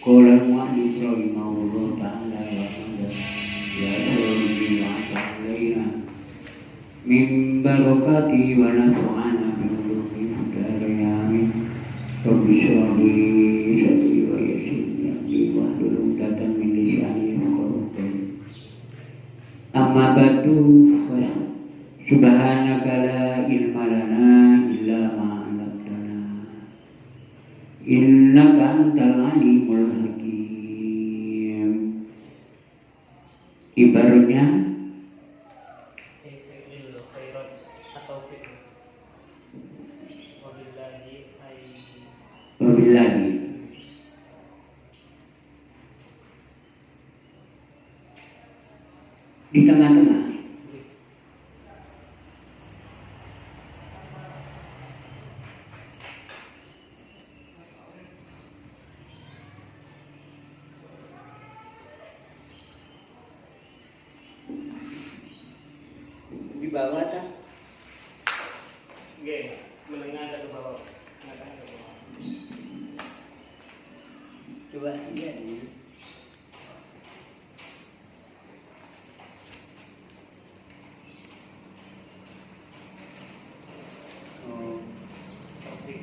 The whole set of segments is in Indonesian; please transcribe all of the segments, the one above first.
Qala mu'allif rahimahullah ta'ala wa ya rabbi wa ta'ala min barakati wa naf'ana min kulli darayami rabbi sholli sholli wa yassir wa hlul 'uqdatam min lisani yafqahu qawli amma ba'du subhanaka la ilma lana illa ma 'allamtana innaka antal alimul hakim. Ibaratnya wabillahi di tengah-tengah di bawah tak? Oke, menengah ke bawah. Coba lihat ini. Oh, Oke.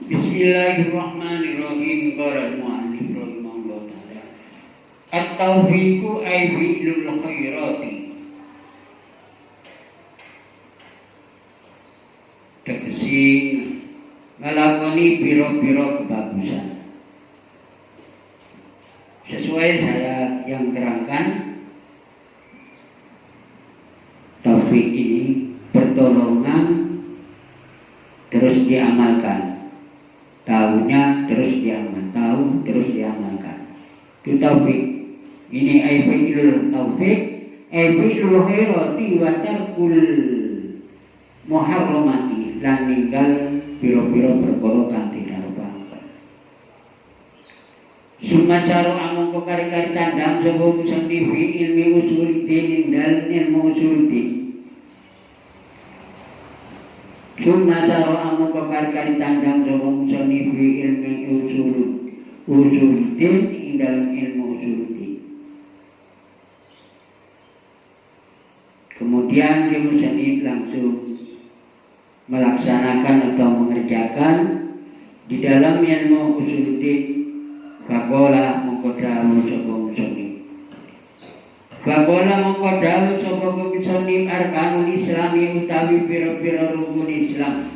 Bismillahirrahmanirrahim. Qala al-mu'allif rahimahullah ta'ala. At-taufiqu ay fi'lul khairati. Tegesi ngelakoni biro-biro kebagusan. Sesuai saya yang terangkan, taufik ini pertolongan terus diamalkan, tahunya terus diamalkan, tahu terus diamalkan. Itu taufik. Ini aifi'ul taufik, aifi'ul khairati wa tarkul muharramati, lan ninggal biro-biro perkara kang dilarang. Sumacaru among kari-kari tandang sapa musannifi ilmi usuluddin ninggal ilmu usuluddin. Sumacaru among kari-kari tandang sapa musannifi ilmi usuluddin ninggal ilmu usuluddin. Kemudian dia musannif langsung melaksanakan atau mengerjakan di dalam ilmu usuluddin. Faqala mengkodahu sapa musannif. Faqala mengkodahu sapa musannif arkanul islami utawi pira-pira rukun Islam.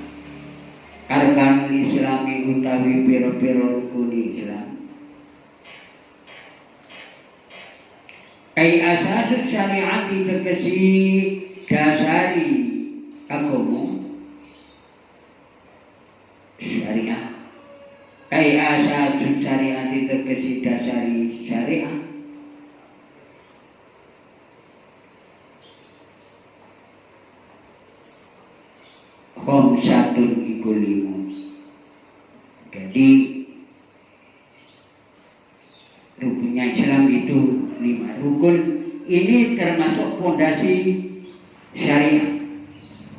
Arkanul islami utawi pira-pira rukun Islam. Ai asasus syariat tegesi dasari agama syariah. Ai asasus syariat tegesi dasari syariah. Khamsatun iku lima. Jadi rukunnya Islam itu 5 rukun. Ini termasuk fondasi syariah,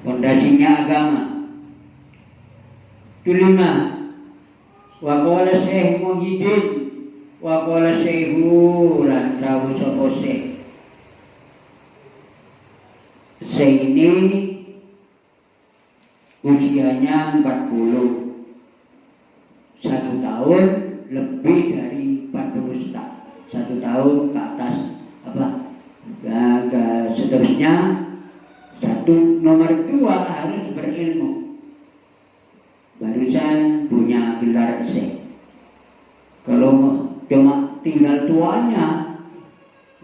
fondasinya agama. Tulima wa qala Syekh Muhyiddin wa qala Syekhu lan tawu sapa Syekh. Syekh ini usianya 41 tahun, lebih dari 40 tahun. 1 tahun ke atas apa? Dan seterusnya nomor 2 harus berilmu. Barusan punya gelar Syekh. Kalau cuma tinggal tuanya,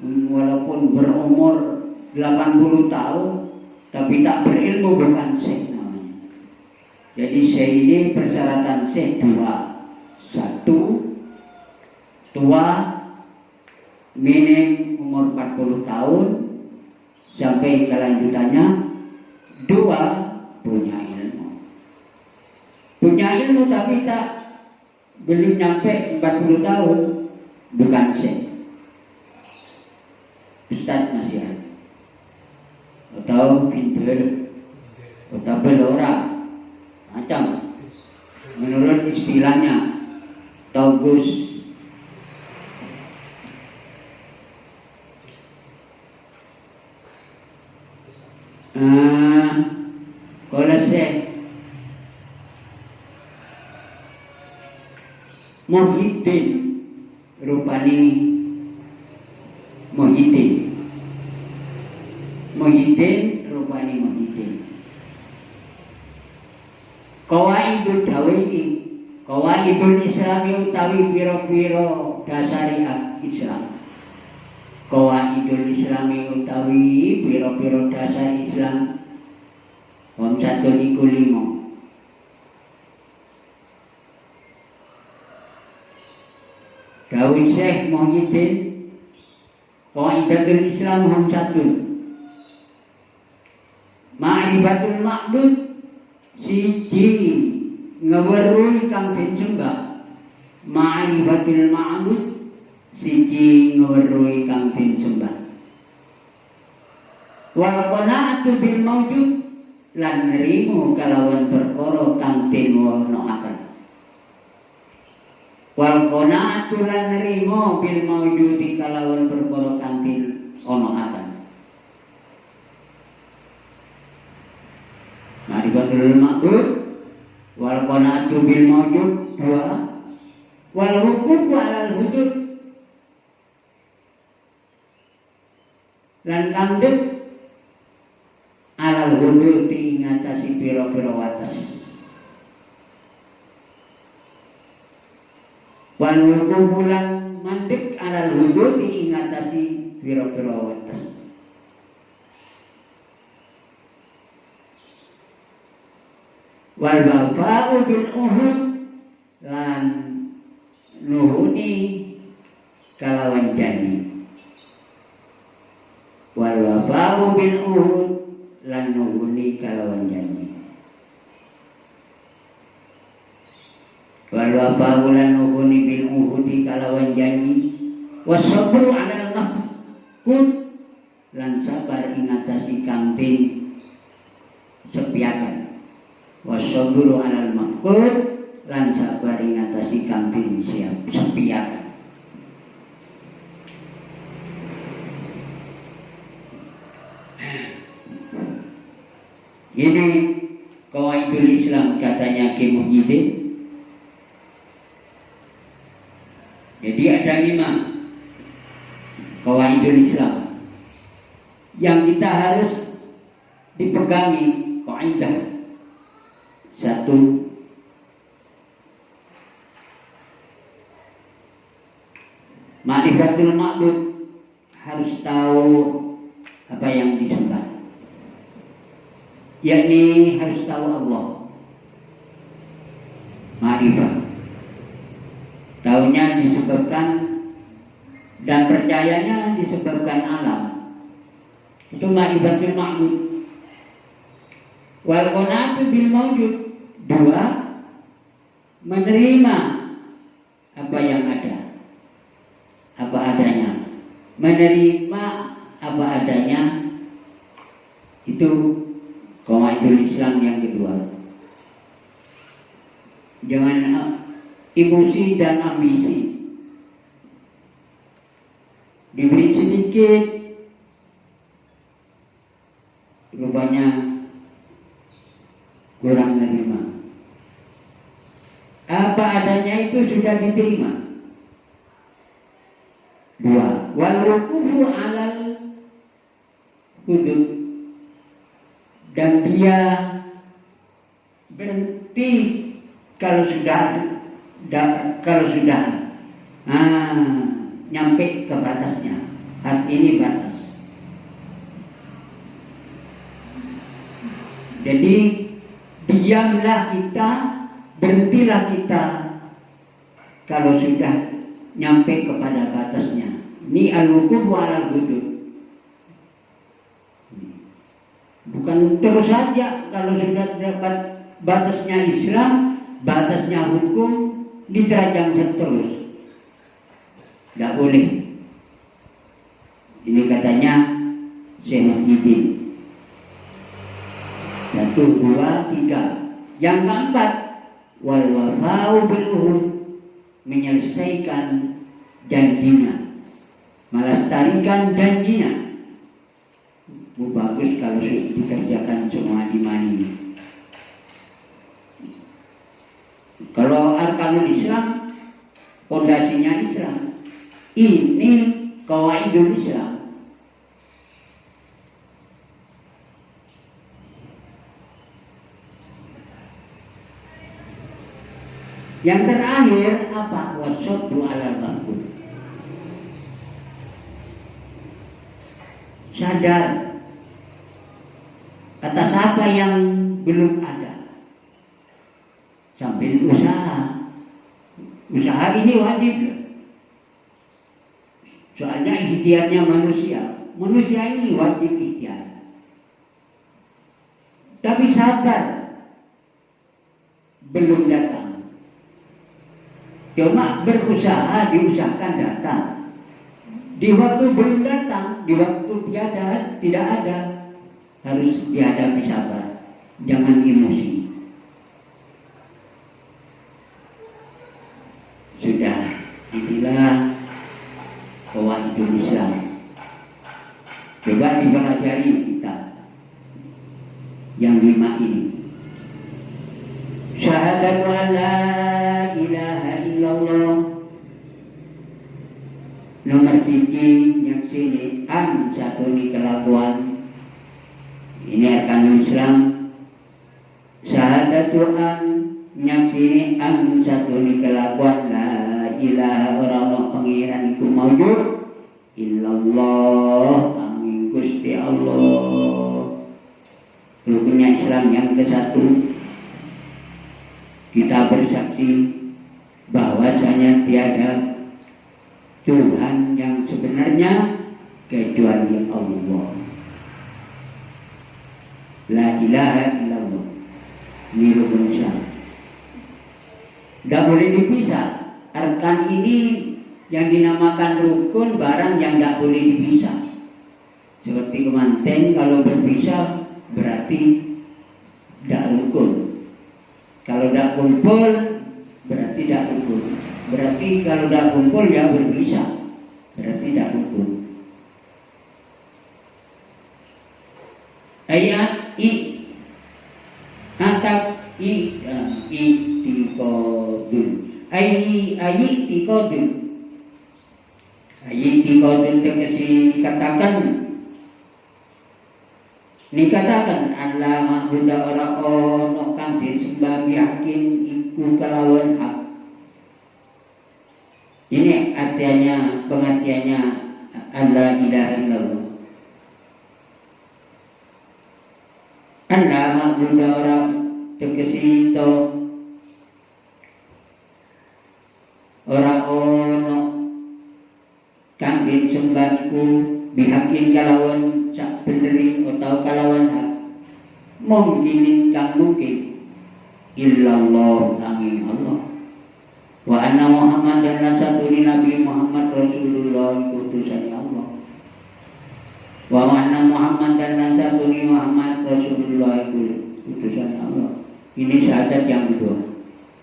walaupun berumur 80 tahun, tapi tak berilmu bukan Syekh namanya. Jadi Syekh ini persyaratan Syekh 2. 1, tua, minim umur 40 tahun, sampai kelanjutannya. 2, punya ilmu. Punya ilmu tapi belum nyampe 40 tahun, bukan Syekh. Ustaz masih ada. Atau tahu pinter, tapi orang macam menurut istilahnya Taugus. Kalau saya Muhyiddin rupani Muhyiddin rupani Muhyiddin. Qawaidul dawi, qawaidul Islami utawi piro-piro dasari Islam. Qawaidul Islami utawi piro-piro dasari Islam. Wong satu niku 5. Dawuh Syekh Muhyiddin, Qaidatul Islam hum 1. Ma'rifatul ma'bud siji ngeweruhi kang den sembah. Ma'rifatul ma'bud siji ngeweruhi kang den sembah. Wal qanaatu bil mawjud lan nrimo kalawan perkara kang den wonoaken. Wal qanaatu lan nrimo bil mawjudi kalawan perkara kang den wonoaken. Ma'rifatul ma'bud wal qanaatu bil mawjud 2. Wal hukum alal hudud lan kandhut alal hudud ingatasi piro-piro watas. Wal hukum lan mandek alal hudud ingatasi piro-piro watas. Wal wafa'u bil uhud lan nuhuni kalawan janji. Wal wafa'u bil uhud lan nuhuni kalawan janji. Wal wafa'u lan nuhuni bil uhudi kalawan janji. Wasabru 'alal mahqud lan sabar ingatasi kang den sepiakan. Wasabru 'alal mahqud lan sabar ingatasi kang den sepiakan. Ini Qawaidul Islam katanya Ki Muhyiddin. Jadi ada 5 Qawaidul Islam yang kita harus dipegangi. Kaidah 1, ma'rifatul ma'bud, harus tahu apa yang disembah, yakni harus tahu Allah. Ma'rifah tahunya disebabkan dan percayanya disebabkan alam. Itu ma'rifatul ma'bud. Wal qanaatu bil mawjud 2, menerima apa yang ada, apa adanya. Menerima apa adanya itu Qawaidul Islam yang kedua. Jangan emosi dan ambisi. Diberi sedikit, rupanya kurang menerima. Apa adanya itu sudah diterima. 2. Wal wuqufu 'alal hudud, dan dia berhenti kalau sudah nyampe ke batasnya. Had ini batas. Jadi diamlah kita, berhentilah kita kalau sudah nyampe kepada batasnya. Ini al-wuquf alal hudud. Bukan terus saja kalau sudah dapat batasnya Islam, batasnya hukum, diterajang terus. Tidak boleh. Ini katanya Syekh Muhyiddin. Satu, dua, tiga. Yang keempat, wal wafa'u bil uhud, menyelesaikan janjinya, melestarikan janjinya. Bagus kalau dikerjakan semua iman ini. Kalau arkanul Islam, fondasinya Islam. Ini qawaidul Islam. Yang terakhir apa? Wasabru alal maqul. Sadar atas apa yang belum ada, sambil usaha. Usaha ini wajib. Soalnya ikhtiarnya manusia. Manusia ini wajib ikhtiar. Tapi sabar, belum datang. Cuma berusaha, diusahakan datang. Di waktu belum datang, di waktu tiada, tidak ada, harus dihadapi sabar. Jangan emosi. Sudah, inilah qawaidul Islam. Coba dipelajari kita yang 5 ini. Syahadatu an la ilaha illallah. Nomor 3 yang sini an satu di kelakuan. Ini arkanul Islam. Syahadatu an yang sini an satu di kelakuan. La ilaha orang pengiran iku maujud illallah, angin Gusti Allah. Rukunnya Islam yang ke-1, kita bersaksi bahwasanya tiada Tuhan yang sebenarnya kecuali Allah. La ilaha illallah. Ini rukun Islam. Tidak boleh dipisah. Arkan ini yang dinamakan rukun, barang yang tidak boleh dipisah. Seperti kemanten, kalau berpisah berarti tidak rukun. Kalau tidak kumpul berarti tidak rukun. Berarti kalau tidak kumpul ya berpisah, berarti tidak rukun. Ayat i atap i tikodun. Tikodun dikatakan Allah ma'budu ora ono kang disembah yakin iku kelawan hak. Ini artinya, pengertiannya Allah ilaha illallah. Allah ma'budu ora tegesi to ora ono kang disembah iku bihakin kalawan sak beneri atau kalawan hak. Mungkin kang mungkin illallah angin Allah. Wa anna Muhammad dan satuni Nabi Muhammad Rasulullah utusan Allah. Wa anna Muhammad dan satuni Muhammad Rasulullah utusan Allah. Ini syahadat yang kedua.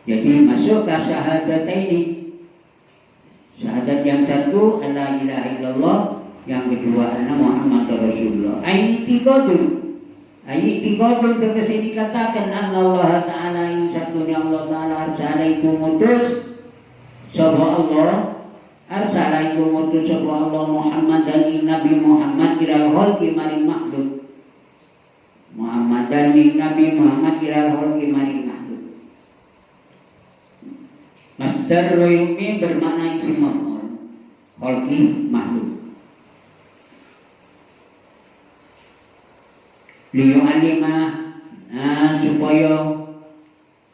Jadi masuk ke syahadat ini. Syahadat yang satu la ilaha illallah, yang kedua anna Muhammad Rasulullah. Ayat-ayat terkesi dikatakan Allah Ta'ala yang satunya Allah Ta'ala arsala itu mutus sapa Allah, arsala itu mutus sapa Allah Muhammad dan Nabi Muhammad ilal khalqi maring makhluk. Muhammad dan Nabi Muhammad ilal khalqi maring makhluk. Masdar royumi bermakna isim maf'ul, khalqi makhluk. Liyu'allimah, supaya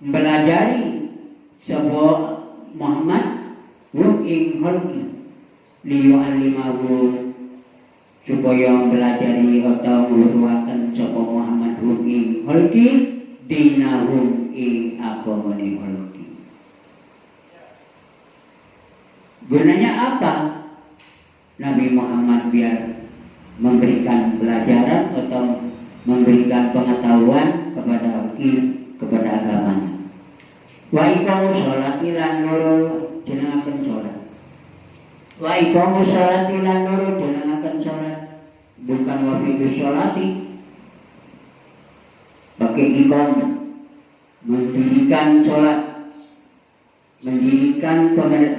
belajari sebuah Muhammad ing khalqi. Liyu'allimahu, supaya belajari atau meluruhkan sebuah Muhammad ing khalqi dinahum ing agamane khalqi. Gunanya apa? Nabi Muhammad biar memberikan pelajaran atau memberikan pengetahuan kepada agamanya. Wa iqamus sholati lan nuru jenengaken salat. Wa iqamus sholati lan nuru jenengaken salat. Bukan wa fi'us sholati. Pakai iqam, mendirikan sholat,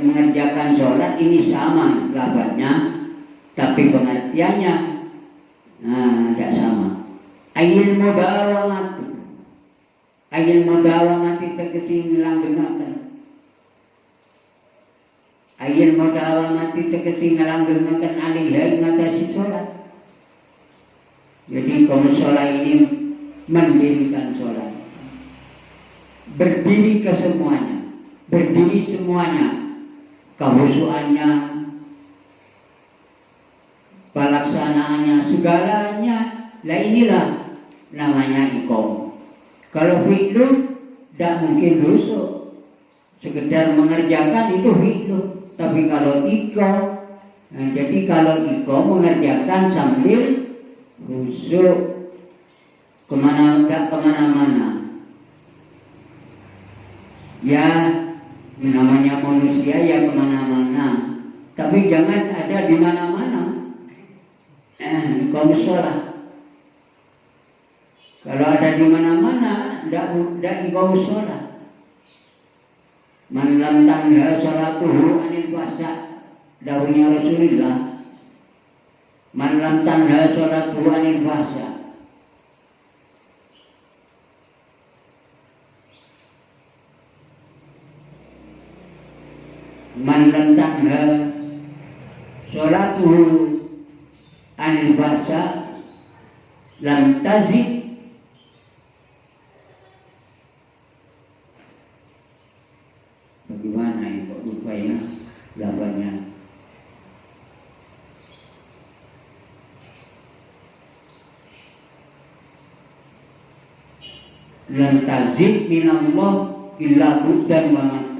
mengerjakan sholat ini sama lafadznya, tapi pengertiannya tidak sama. Ayil mudawamati tegesi ngelanggengaken. Ayil mudawamati tegesi ngelanggengaken alihai ngatasi sholat. Jadi kaum sholat ini mendirikan sholat, berdiri ke semuanya, berdiri semuanya, kehusuannya, pelaksanaannya, segalanya. Lah inilah namanya iqam. Kalau fi'lu tidak mungkin khusyuk, sekedar mengerjakan itu fi'lu. Tapi kalau iqam, jadi kalau iqam mengerjakan sambil khusyuk, kemana-mana. Ya namanya manusia ya kemana-mana, tapi jangan ada di mana-mana. Iqam sholat. Kalau ada di mana-mana, tidak iqam sholat. Man lam tanha sholatuhu anil fahsya, dawuhnya Rasulullah. Man lam tanha sholatuhu anil fahsya. Man lam tanha sholatuhu anil fahsya lam tazid bagaimana ya kok lupa ya lawannya. Lam tazid minallah illa buddan wa matan.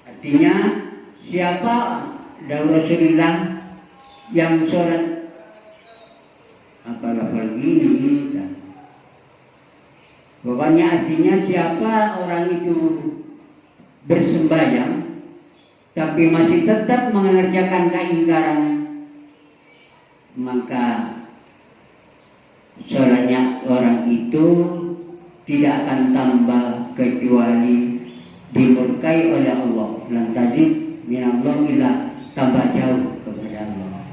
Artinya siapa dawuh Rasulullah yang sholat apalagi ini, pokoknya artinya siapa orang itu bersembahyang tapi masih tetap mengerjakan keingkaran, maka sholatnya orang itu tidak akan tambah kecuali dimurkai oleh Allah. Lantaji minallah ila tambah jauh kepada Allah.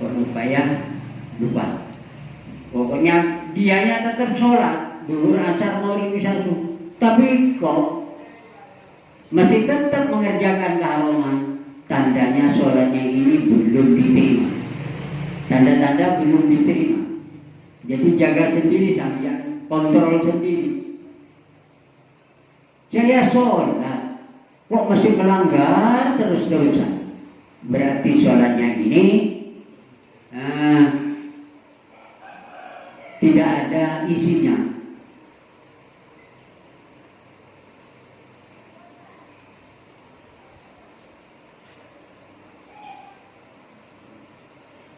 Berupaya lupa. Pokoknya dianya tetap sholat, duhur, asar, maghrib, isya, subuh, tapi kok masih tetap mengerjakan keharuman. Tandanya sholatnya ini belum diterima. Tanda-tanda belum diterima. Jadi jaga sendiri sambil kontrol sendiri. Saya sholat, kok masih melanggar terus-terusan. Berarti sholatnya ini tidak ada isinya.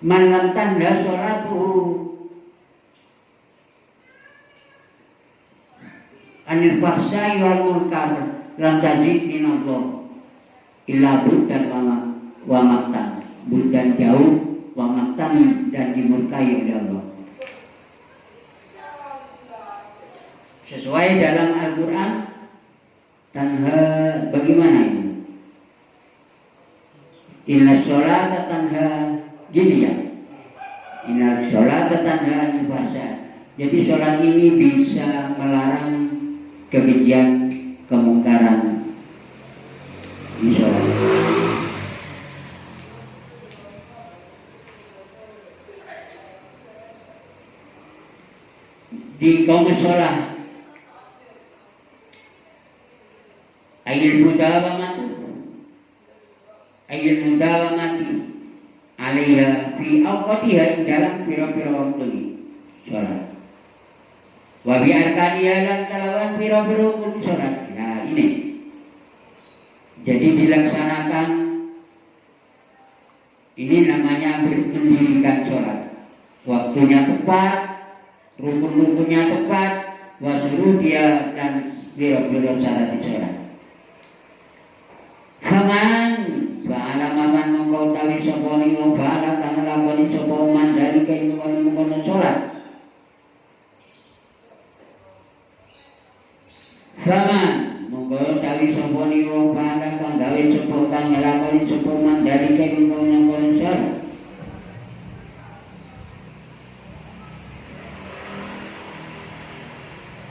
Man lam tanda sholatuhu anil fahsya'i wal munkar lam tazid minallah illa buddan wa maktan. Buddan jauh, wa maktan dan dimurkai oleh Allah. Sesuai dalam Al-Quran. Tanha bagaimana ini? Inna sholata tanha, gini ya. Inna sholata tanha anil fahsya. Jadi sholat ini bisa melarang kekejian, kemungkaran. Ini sholat. Di kaum sholat ayil mudawamati alaiha fi awqatiha dalam pira-pira waktu ini sholat. Wa bi arkaniha lan kalawan pira-pira waktu sholat. Nah ini Jadi dilaksanakan, ini namanya mendirikan sholat. Waktunya tepat, rukun-rukunnya tepat, wasuruh dia dan biro-biro syarat sholat. Faman ba'ala maman mongkau tawi soponi wa ba'ala kang lakoni sopo man dari kain mengkono sholat. Faman mongkau tawi soponi wa ba'ala kang gawe sopo kang lakoni sopo man dari kain mengkono sholat.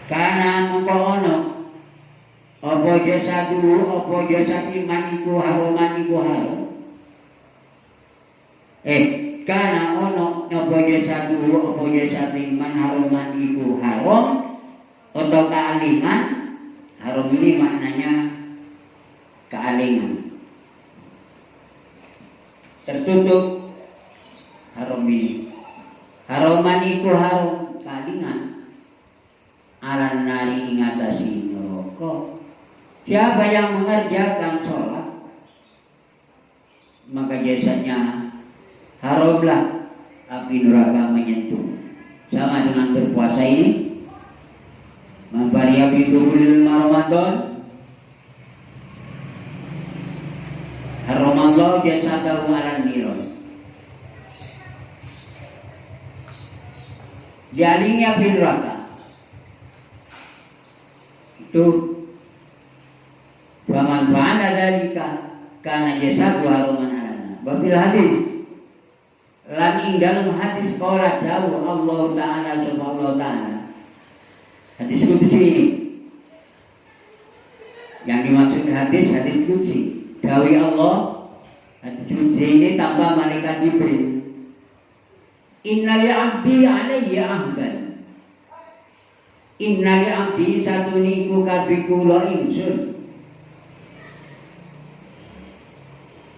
Karena mongkau ono apa jasadu, apa jasad iman iku haruman iku harum. Karena ono apa jasadu, apa jasad iman haruman iku harum atau kealingan. Harum ini maknanya kealingan, tertutup. Harum ini haruman iku harum kealingan. Alan nari ingatasi neraka. Siapa yang mengerjakan sholat, maka jasadnya haramlah api neraka menyentuh. Sama dengan berpuasa ini. Mampari api bulan Ramadan, haramallahu jasadahu alan niron. Jalingi api neraka. Itu faman fa'ala dzalika kana jasadu haruman alana. Babil hadis lan ing dalam hadis qala dawuh Allah taala subhanahu taala. Hadis qudsi ini. Yang dimaksud hadis qudsi. Dawuh Allah, hadis qudsi ini tambah malaikat Jibril. Inna li 'abdi 'alayya 'ahdan. Inna li 'abdi satuniku kabikula ingsun.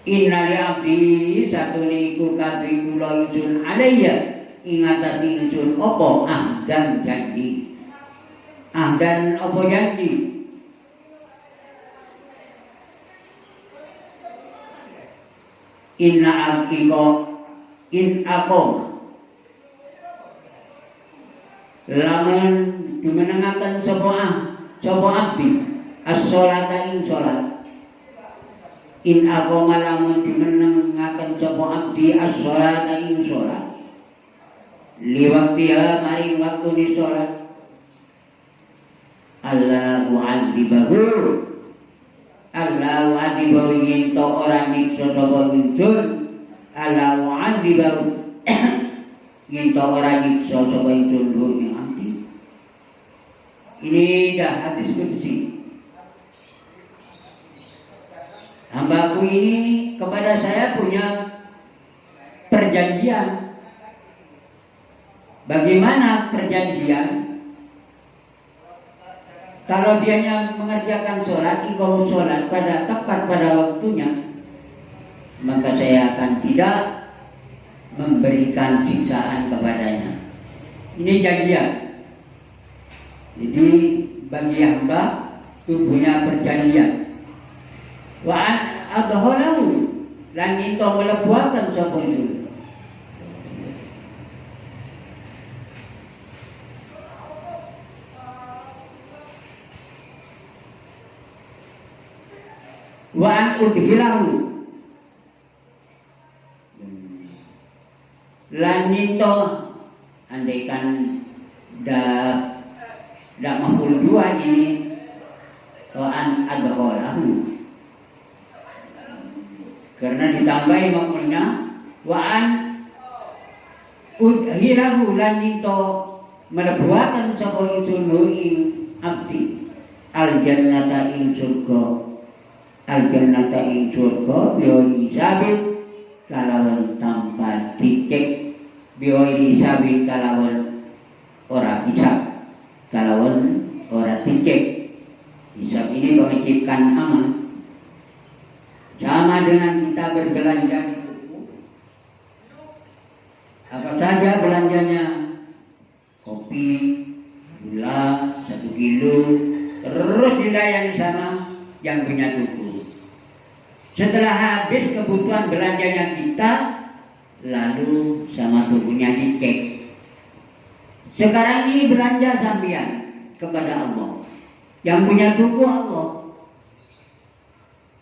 Inna li abdi satuniku kadhi kula ingsun alayya ingatasi ingsun apa ahdan janji. Ahdan apa janji? Inna akiko in akom lamun dimenangaken sapa abdi as-sholata ing sholat. In aku malamun dimenengaken sapa abdi as-sholata ing sholat. Liwaktiha maring waktu ni sholat. Allahu azibahu. Allahu azibahu yinto orang nyiksa sapa ingsun. Allahu azibahu yinto orang nyiksa sapa ingsun ing abdi. Ini dah hadis qudsi. Hambaku ini kepada saya punya perjanjian. Bagaimana perjanjian? Kalau dianya mengerjakan sholat, iqamah sholat tepat pada waktunya, maka saya akan tidak memberikan siksaan kepadanya. Ini janjian. Jadi bagi hamba itu punya perjanjian. Wa adholahu lan itu melebuakan sapa itu. Wa udhilahu lan itu andaikan dak maf'ul dua ini wa adholahu. Karena ditambahi maknanya wa'an udhirahu lan itu melebuakan sapa itu ing abdi al jannata ing surga. Al jannata ing surga yo isabit kalawan tanpa titik, yo isabit kalawan ora hisab, kalawan ora titik. Hisab ini mengicipkan amal. Sama dengan kita berbelanja di toko. Apa saja belanjanya? Kopi, gula, 1 kilo, terus dilayani sama yang punya toko. Setelah habis kebutuhan belanjanya kita, lalu sama tubuhnya dicek. Sekarang ini belanja sampean kepada Allah. Yang punya tubuh Allah.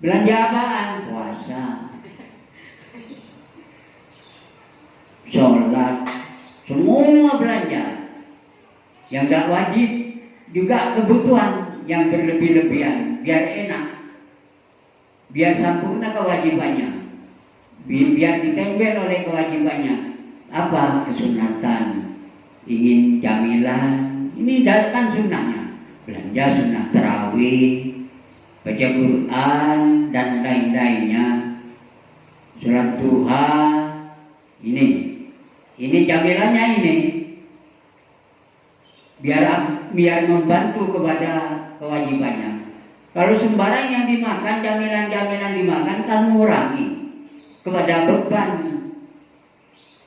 Belanja apaan? Puasa, sholat, semua belanja. Yang gak wajib juga kebutuhan yang berlebih-lebihan, biar enak, biar sempurna kewajibannya, biar ditempel oleh kewajibannya. Apa? Kesunatan, ingin jamilan, ini kan sunnahnya. Belanja sunnah tarawih, baca Quran dan lain-lainnya, sholat duha, ini jamilannya ini. Biar membantu kepada kewajibannya. Kalau sembarang yang dimakan, jamilan-jamilan dimakan kan mengurangi kepada beban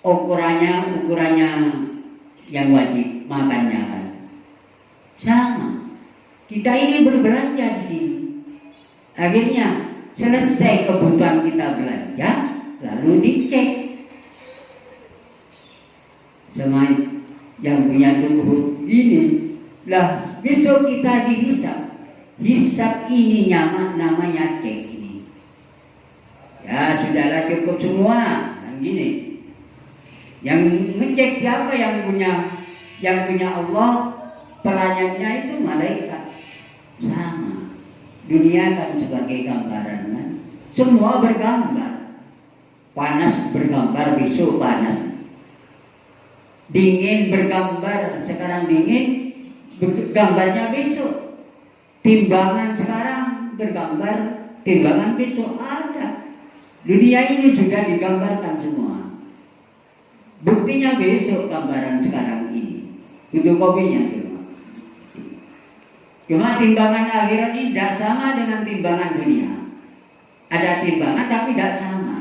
ukurannya yang wajib makannya kan. Sama. Kita ini berbelanja di sini. Akhirnya selesai kebutuhan kita belanja, lalu dicek sama yang punya tubuh ini. Lah besok kita dihisap. Hisap ini namanya cek ini. Ya sudahlah, cukup semua. Kan gini. Yang ngecek siapa? Yang punya Allah, pelayannya itu malaikat. Sama. Dunia kan sebagai gambaran kan. Semua bergambar. Panas bergambar, besok panas. Dingin bergambar, sekarang dingin, gambarnya besok. Timbangan sekarang bergambar, timbangan besok ada. Dunia ini sudah digambarkan semua. Buktinya besok gambaran sekarang ini. Itu kopinya semua. Cuma timbangan akhirat ini tidak sama dengan timbangan dunia. Ada timbangan tapi tidak sama.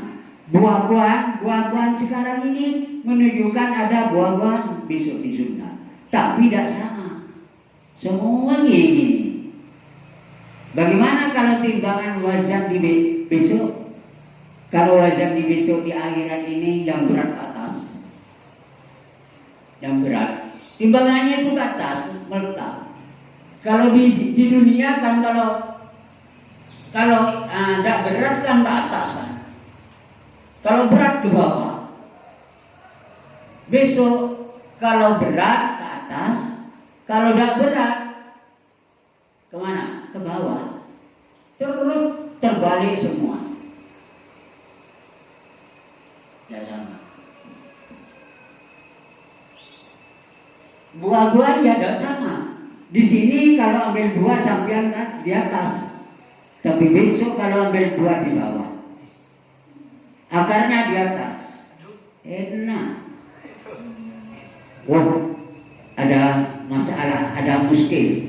Buah-buahan sekarang ini menunjukkan ada buah-buahan besok di surga, tapi tidak sama. Semuanya ini. Bagaimana kalau timbangan wazan di besok? Kalau wazan di besok di akhirat ini yang berat ke atas, yang berat, timbangannya itu ke atas meletak. Kalau di dunia kan kalau tidak berat kan ke atas kan. Kalau berat ke bawah. Besok kalau berat ke atas, kalau tidak berat kemana? Ke bawah. Terus terbalik semua. Ya sama. Buah-buahnya tidak sama. Di sini kalau ambil buah sampean kan di atas, tapi besok kalau ambil buah di bawah. Akarnya di atas. Enak. Wah, ada masalah, ada muskil.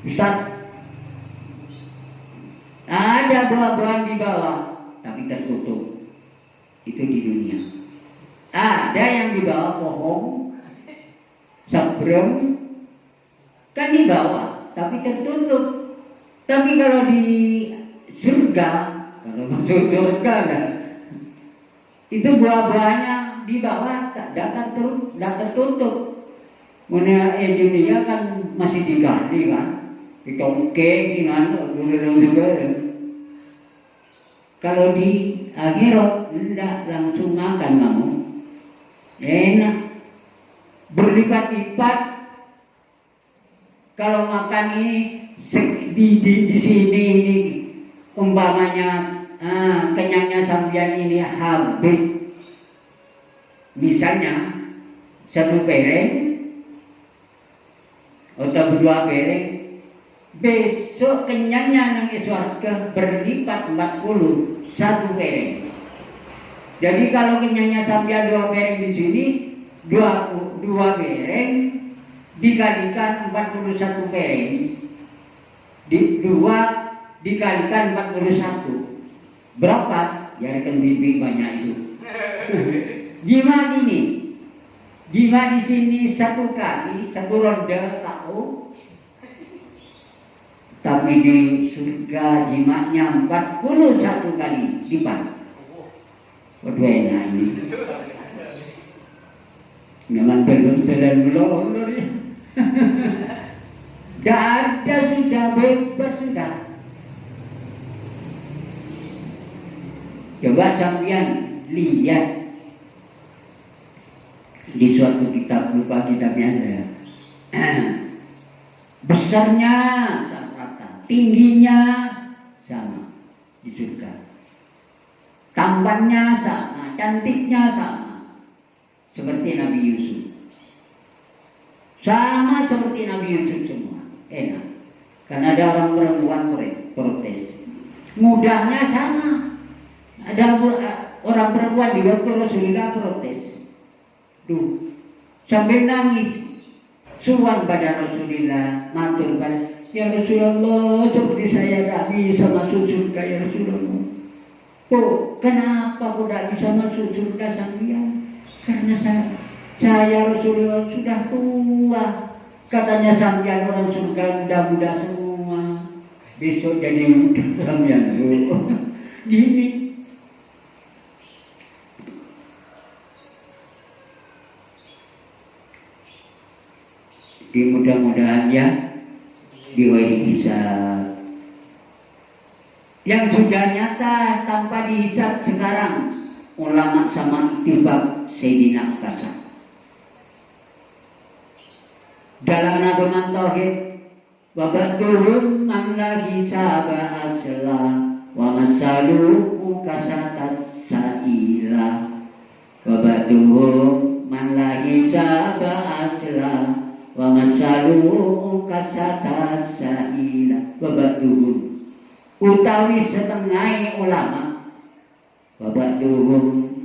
Ustaz, ada buah-buahan di bawah, tapi tertutup. Itu di dunia. Ada yang di bawah pohon, sabrem, kan di bawah, tapi tertutup. Tapi kalau di surga, kalau masuk surga kan, itu buah-buahnya di bawah tidak tertutup. Mana dunia kan masih diganti kan, dicongkeng gimana juga. Kalau di akhirat tidak langsung makan kamu, enak, berlipat-lipat. Kalau makan ini di sini ini umpamanya kenyangnya sampean ini habis, misalnya satu piring atau dua piring, besok kenyangnya nang surga berlipat 40 satu piring. Jadi kalau kenyangnya sampean dua piring di sini, dua piring dikalikan 41 piring, dua dikalikan 41. Berapa? Ya rekan bibi banyak itu. Jima ini, jima di sini satu kali, satu ronde tahu Tapi di surga jimatnya 41 kali lipat. Waduh enak ini. Memang belum melolor ya. Gak ada, sudah bebas sudah. Coba sampean lihat di suatu kitab, lupa kitabnya saya. Besarnya sama rata, tingginya sama di surga. Tampannya sama, cantiknya sama. Seperti Nabi Yusuf. Sama seperti Nabi Yusuf semua. Enak. Karena ada orang perempuan protes. Mudahnya sama. Ada orang perempuan di waktu Rasulullah protes. Duh, sambil nangis. Suwan pada Rasulullah, matur pada, ya Rasulullah, seperti saya tidak bisa masuk surga ya Rasulullah. Oh, kenapa aku tidak bisa masuk surga sampean? Karena saya Rasulullah sudah tua. Katanya sampean orang surga muda-muda semua. Besok jadi muda sampean. Gini. Mudah-mudahan ya diwai hisab. Yang sudah nyata tanpa dihisab sekarang ulama sama itibak Sayyidina Qasam. Dalam nazaman tauhid wa ba'duhum man la hisaba asla wa masaluhu kasatat sa'ila wa ba'duhum man la hisaba asla wa masaluhu kasata sa'ila wa ba'duhum utawi setengah ulama wa ba'duhum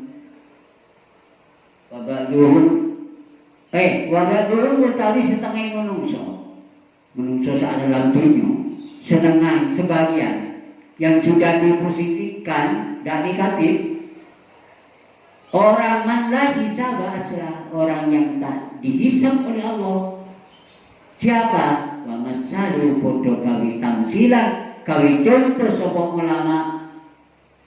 utawi setengah menungso saat dalam dunia setengah sebagian yang sudah dipositifkan dan negatif. Orang man la hisaba asla, orang yang tak dihisab oleh Allah. Siapa? Wa masalu podo kawi tamsilan kawi contoh sapa ulama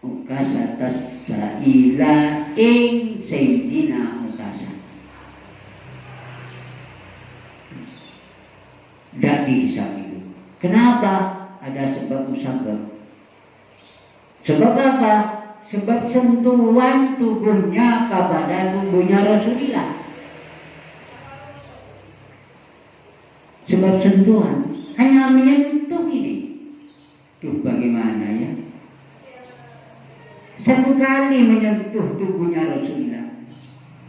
ukasatas sa'ila ing Sayyidina Qasam. Tidak dihisab itu. Kenapa? Ada sebab musabab. Sebab apa? Sebab sentuhan tubuhnya kepada tubuhnya Rasulullah. Sebab sentuhan hanya menyentuh ini. Tuh bagaimana ya? Satu kali menyentuh tubuhnya Rasulullah,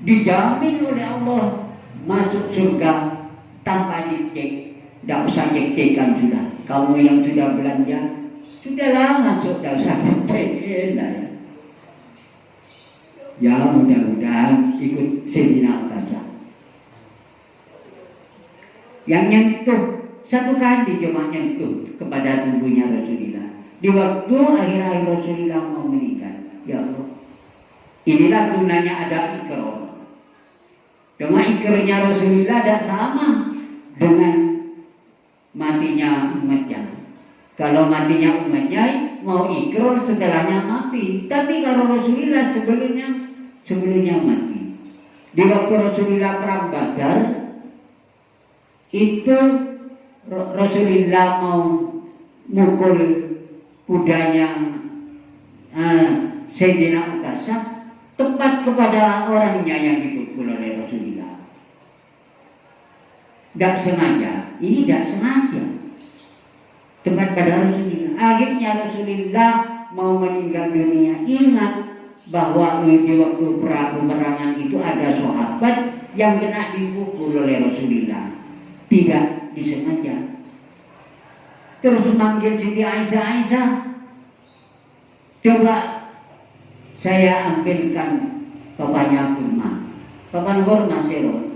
dijamin oleh Allah masuk surga tanpa dicek. Tidak usah cek-cekan sudah. Kamu yang sudah belanja, sudahlah masuk, tidak usah cek. Ya mudah-mudahan ikut Sayyidina Qasam. Yang nyentuh satu kali cuma nyentuh kepada tubuhnya Rasulullah. Di waktu akhir-akhir Rasulullah mau meninggal. Ya Allah, inilah gunanya ada ikrar. Cuma ikrarnya Rasulullah tidak sama dengan matinya umatnya. Kalau matinya umatnya mau ikrar setelahnya mati. Tapi kalau Rasulullah sebelumnya mati. Di waktu Rasulullah perang Badar itu Rasulullah mau mukul kudanya Sayyidina Qasam tepat kepada orangnya yang dipukul oleh Rasulullah. Tidak sengaja, ini tidak sengaja. Tepat pada Rasulullah. Akhirnya Rasulullah mau meninggal dunia. Ingat bahwa di waktu peperangan itu ada sahabat yang kena dipukul oleh Rasulullah. Tidak disengaja. Terus memanggil Siti Aisyah. Coba saya ambilkan papanya kurma. Papan kurma serot.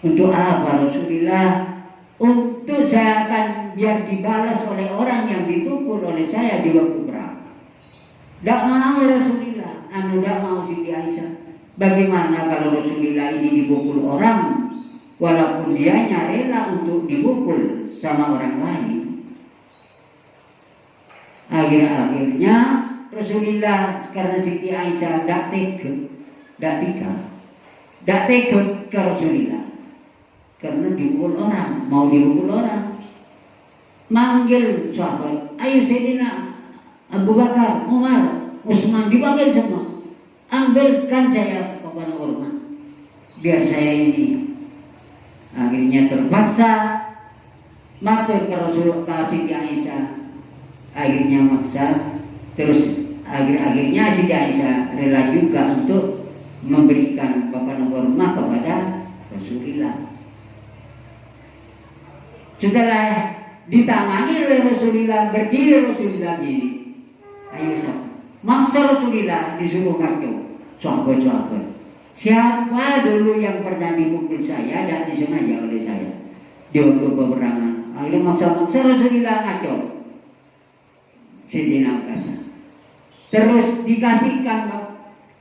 Untuk apa Rasulullah? Untuk saya akan biar dibalas oleh orang yang dipukul oleh saya di waktu perang. Tidak mau Rasulullah. Tidak mau Siti Aisyah. Bagaimana kalau Rasulullah ini dipukul orang? walaupun dia rela untuk dipukul sama orang lain. Akhir-akhirnya Rasulullah karena Siti Aisyah tidak tega ke Rasulullah karena dipukul orang, mau dipukul orang, manggil sahabat, ayo Sayyidina Abu Bakar, Umar, Utsman, dipanggil semua, ambilkan saya papan kurma biar saya ini. Akhirnya terpaksa matur ke Rasulullah Siti Aisyah, akhirnya maksa, terus akhirnya Siti Aisyah rela juga untuk memberikan papan kurma kepada Rasulullah. Setelah ditangani oleh Rasulullah, berdiri Rasulullah gini, ayo maksa Rasulullah disuruh ngaku, sahabat-sahabat, siapa dulu yang pernah dipukul saya dan disengaja oleh saya di waktu peperangan. Akhirnya maksa Rasulullah ngaku, Sayyidina Ukasha. Terus dikasihkan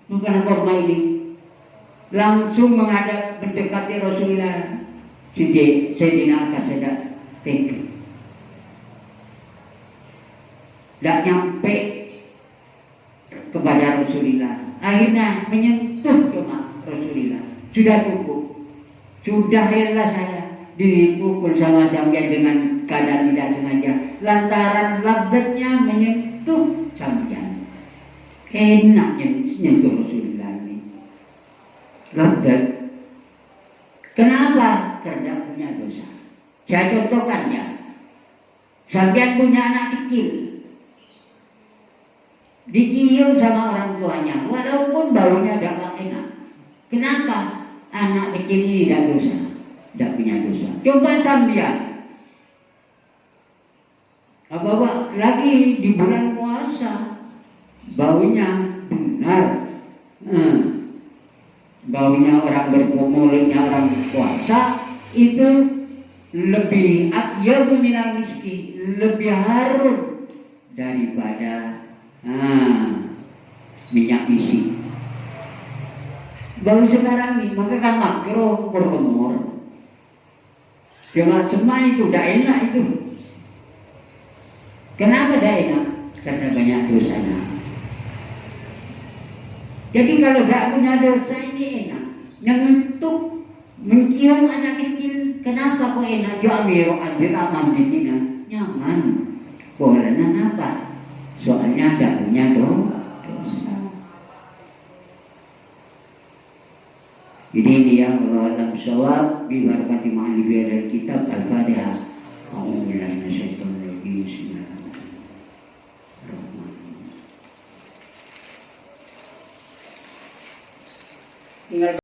papan kurma ini, langsung menghadap mendekati Rasulullah. Sayyidina Ukasha tidak nyampe kepada Rasulullah. Akhirnya menyentuh cuma Rasulullah. Sudah cukup, sudah rela saya dipukul sama sampean dengan keadaan tidak sengaja, lantaran ladzatnya menyentuh sampean. Enaknya menyentuh Rasulullah ini, ladzat. Kenapa? Karena punya dosa. Saya contohkan ya, sampean punya anak kecil, dicium sama orang tuanya, walaupun baunya tidak enak. Kenapa? Anak kecil ini tidak dosa, tidak punya dosa. Coba sampean, apa lagi di bulan puasa, baunya benar, baunya orang berkumulnya orang puasa itu lebih atyabu minal miski, lebih harum daripada minyak misi. Baru sekarang ini, maka kan makro berumur. Cuma itu tidak enak itu. Kenapa tidak enak? Karena banyak dosanya. Jadi kalau tidak punya dosa ini enak. Nyentuh, mencium anak kecil, kenapa kok enak? Ya amiru anjir aman dikina, nyaman. Karena apa? Soalnya tidak punya dosa. Jadi dia Allah shawab bi barakati ma'al bi kitab Al-Fatihah. A'udzu billahi minasyaitonir rajim. Bismillahirrahmanirrahim.